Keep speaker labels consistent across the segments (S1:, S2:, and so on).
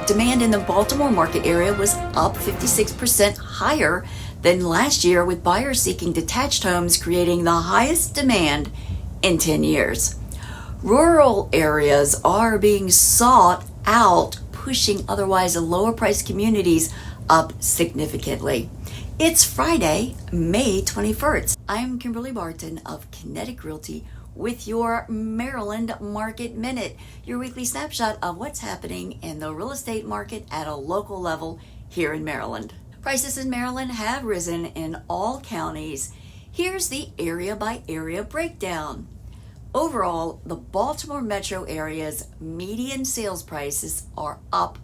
S1: Demand in the Baltimore market area was up 56% higher than last year, with buyers seeking detached homes creating the highest demand in 10 years. Rural areas are being sought out, pushing otherwise lower priced communities up significantly. It's Friday, May 21st. I'm Kimberly Barton of Kinetic Realty with your Maryland Market Minute, your weekly snapshot of what's happening in the real estate market at a local level here in Maryland. Prices in Maryland have risen in all counties. Here's the area by area breakdown. Overall, the Baltimore metro area's median sales prices are up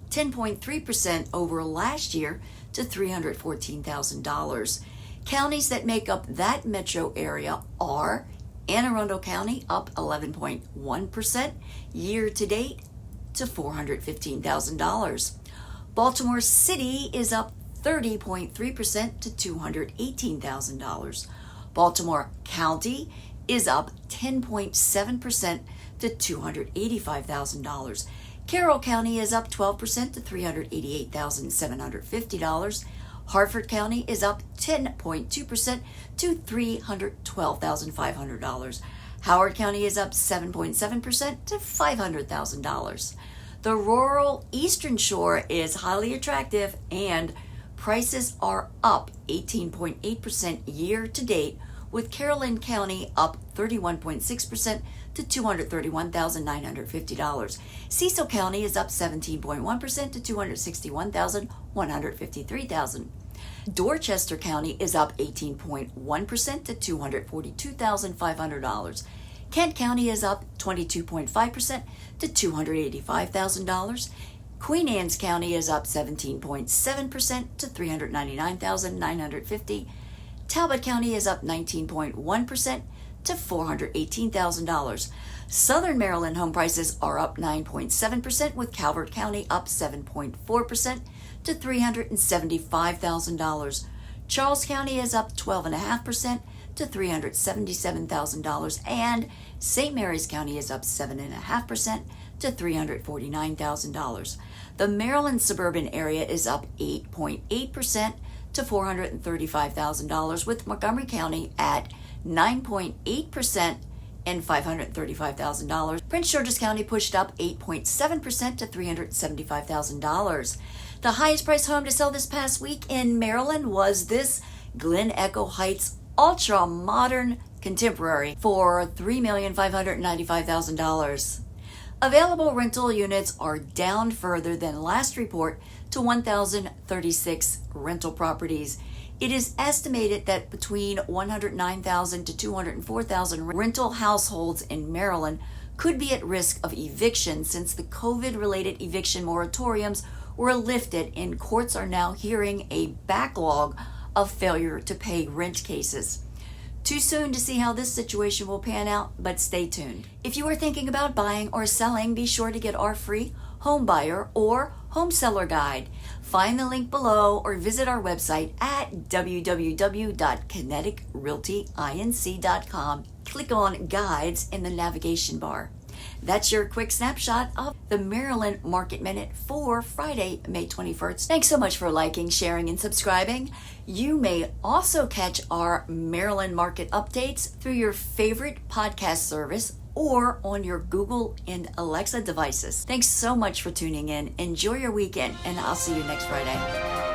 S1: 10.3% over last year to $314,000. Counties that make up that metro area are Anne Arundel County up 11.1% year to date to $415,000. Baltimore City is up 30.3% to $218,000. Baltimore County is up 10.7% to $285,000. Carroll County is up 12% to $388,750. Harford County is up 10.2% to $312,500. Howard County is up 7.7% to $500,000. The rural Eastern Shore is highly attractive and prices are up 18.8% year to date, with Caroline County up 31.6% to $231,950. Cecil County is up 17.1% to $261,153. Dorchester County is up 18.1% to $242,500. Kent County is up 22.5% to $285,000. Queen Anne's County is up 17.7% to $399,950. Talbot County is up 19.1% to $418,000. Southern Maryland home prices are up 9.7%, with Calvert County up 7.4% to $375,000. Charles County is up 12.5% to $377,000, and St. Mary's County is up 7.5% to $349,000. The Maryland suburban area is up 8.8% to $435,000, with Montgomery County at 9.8% and $535,000. Prince George's County pushed up 8.7% to $375,000. The highest priced home to sell this past week in Maryland was this Glen Echo Heights Ultra Modern Contemporary for $3,595,000. Available rental units are down further than last report to 1,036 rental properties. It is estimated that between 109,000 to 204,000 rental households in Maryland could be at risk of eviction since the COVID-related eviction moratoriums were lifted, and courts are now hearing a backlog of failure to pay rent cases. Too soon to see how this situation will pan out, but stay tuned. If you are thinking about buying or selling, be sure to get our free home buyer or home seller guide. Find the link below or visit our website at www.kineticrealtyinc.com. Click on Guides in the navigation bar. That's your quick snapshot of the Maryland Market Minute for Friday, May 21st. Thanks so much for liking, sharing, and subscribing. You may also catch our Maryland Market updates through your favorite podcast service or on your Google and Alexa devices. Thanks so much for tuning in. Enjoy your weekend, and I'll see you next Friday.